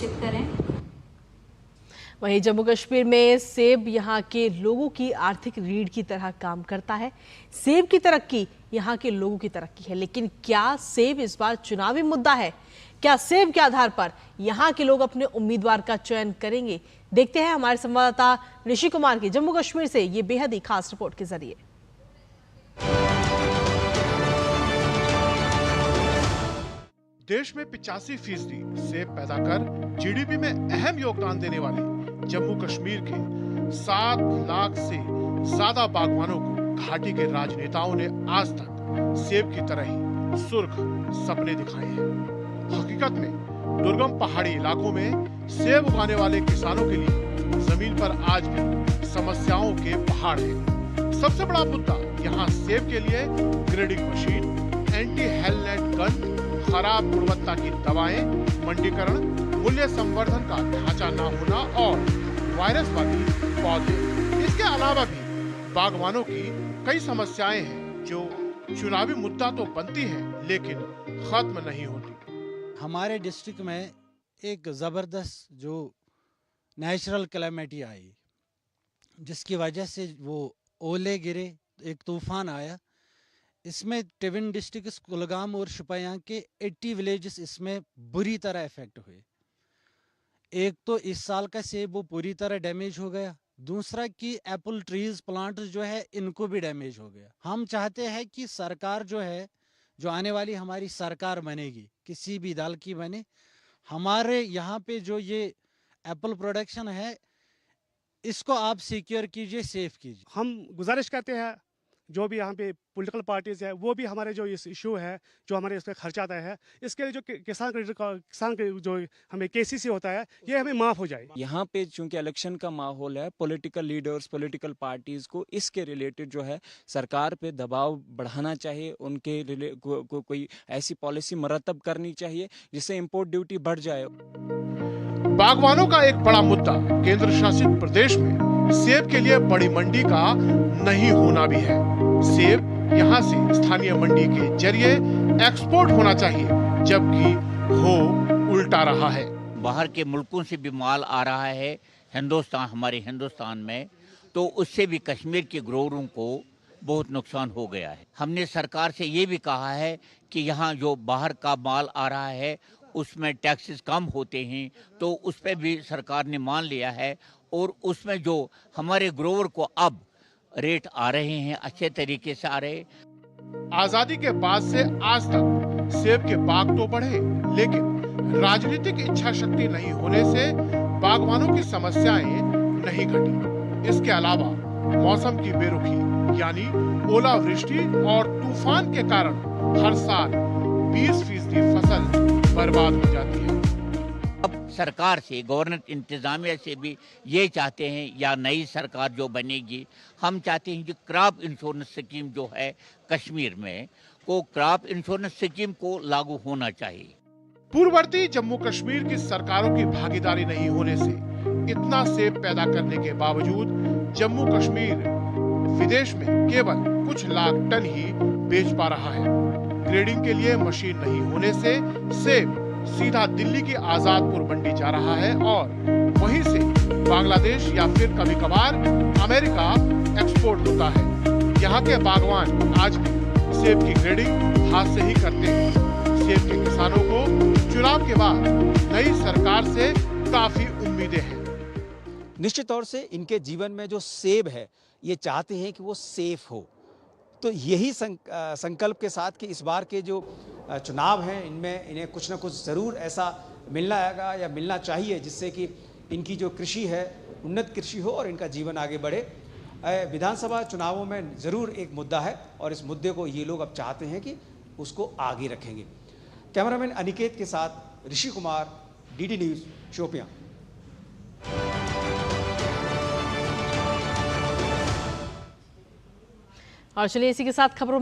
सुनिश्चित करें। वहीं जम्मू कश्मीर में सेब यहाँ के लोगों की आर्थिक रीढ़ की तरह काम करता है। सेब की तरक्की यहाँ के लोगों की तरक्की है, लेकिन क्या सेब इस बार चुनावी मुद्दा है? क्या सेब के आधार पर यहाँ के लोग अपने उम्मीदवार का चयन करेंगे? देखते हैं हमारे संवाददाता ऋषि कुमार की जम्मू कश्मीर से ये बेहद ही खास रिपोर्ट के जरिए। देश में 85% सेब पैदा कर जीडीपी में अहम योगदान देने वाले जम्मू कश्मीर के 7 लाख से ज्यादा बागवानों को घाटी के राजनेताओं ने आज तक सेब की तरह ही सुर्ख सपने दिखाए हैं। हकीकत में दुर्गम पहाड़ी इलाकों में सेब उगाने वाले किसानों के लिए जमीन पर आज भी समस्याओं के पहाड़ हैं। सबसे बड़ा मुद्दा यहाँ सेब के लिए grading machine, anti hail net gun, खराब गुणवत्ता की दवाएं, मंडीकरण, मूल्य संवर्धन का ढांचा न होना और वायरस वाली पौधे। इसके अलावा भी बागवानों की कई समस्याएं हैं जो चुनावी मुद्दा तो बनती हैं लेकिन खत्म नहीं होती। हमारे डिस्ट्रिक्ट में एक जबरदस्त जो नेचुरल कैलेमिटी आई, जिसकी वजह से वो ओले गिरे, एक तूफान आया। इसमें टिविन डिस्ट्रिक्ट, कुलगाम और शुपियां के 80 विलेजेस इसमें बुरी तरह इफेक्ट हुए। एक तो इस साल का सेब वो पूरी तरह डैमेज हो गया, दूसरा कि एप्पल ट्रीज प्लांट जो है इनको भी डैमेज हो गया। हम चाहते हैं कि सरकार जो है, जो आने वाली हमारी सरकार बनेगी, किसी भी दल की बने, हमारे यहाँ पे जो ये एप्पल प्रोडक्शन है इसको आप सिक्योर कीजिए, सेफ कीजिए। हम गुजारिश करते हैं जो भी यहाँ पे पॉलिटिकल पार्टीज है वो भी हमारे जो इस इशू है, जो हमारे इस पर खर्चा आता है, इसके लिए जो किसान के जो हमें केसीसी होता है ये हमें माफ हो जाए। यहाँ पे चूंकि इलेक्शन का माहौल है, पॉलिटिकल लीडर्स, पॉलिटिकल पार्टीज को इसके रिलेटेड जो है सरकार पे दबाव बढ़ाना चाहिए, उनके कोई ऐसी पॉलिसी मरतब करनी चाहिए जिससे इंपोर्ट ड्यूटी बढ़ जाए। बागवानों का एक बड़ा मुद्दा केंद्र शासित प्रदेश में सेब के लिए बड़ी मंडी का नहीं होना भी है। सेब यहाँ से स्थानीय मंडी के जरिए एक्सपोर्ट होना चाहिए, जबकि हो उल्टा रहा है। बाहर के मुल्कों से भी माल आ रहा है हमारे हिंदुस्तान में, तो उससे भी कश्मीर के ग्रोअरों को बहुत नुकसान हो गया है। हमने सरकार से ये भी कहा है कि यहाँ जो बाहर का माल आ रहा है उसमें टैक्सेस कम होते हैं, तो उस पर भी सरकार ने मान लिया है और उसमें जो हमारे ग्रोवर को अब रेट आ रहे हैं अच्छे तरीके से आ रहे। आजादी के बाद से आज तक सेब के बाग तो बढ़े, लेकिन राजनीतिक इच्छा शक्ति नहीं होने से बागवानों की समस्याएं नहीं घटी। इसके अलावा मौसम की बेरुखी यानी ओलावृष्टि और तूफान के कारण हर साल 20% फसल बर्बाद हो जाती है। अब सरकार से, गवर्नमेंट इंतजामिया से भी ये चाहते हैं, या नई सरकार जो बनेगी, हम चाहते हैं कि क्रॉप इंश्योरेंस स्कीम जो है कश्मीर में को क्रॉप इंश्योरेंस स्कीम को लागू होना चाहिए। पूर्ववर्ती जम्मू कश्मीर की सरकारों की भागीदारी नहीं होने से इतना सेब पैदा करने के बावजूद जम्मू कश्मीर विदेश में केवल कुछ लाख टन ही बेच पा रहा है। ग्रेडिंग के लिए मशीन नहीं होने से सेब सीधा दिल्ली की आजादपुर मंडी जा रहा है और वहीं से बांग्लादेश या फिर कभी कभार अमेरिका एक्सपोर्ट होता है। यहाँ के बागवान आज भी सेब की ग्रेडिंग हाथ से ही करते हैं। सेब के किसानों को चुनाव के बाद नई सरकार से काफी उम्मीदें हैं। निश्चित तौर से इनके जीवन में जो सेब है ये चाहते हैं कि वो सेफ हो, तो यही संकल्प के साथ कि इस बार के जो चुनाव हैं इनमें इन्हें कुछ ना कुछ ज़रूर ऐसा मिलना आएगा या मिलना चाहिए जिससे कि इनकी जो कृषि है उन्नत कृषि हो और इनका जीवन आगे बढ़े। विधानसभा चुनावों में ज़रूर एक मुद्दा है और इस मुद्दे को ये लोग अब चाहते हैं कि उसको आगे रखेंगे। कैमरामैन अनिकेत के साथ ऋषि कुमार, डीडी न्यूज़, शोपियां। और चलिए इसी के साथ खबरों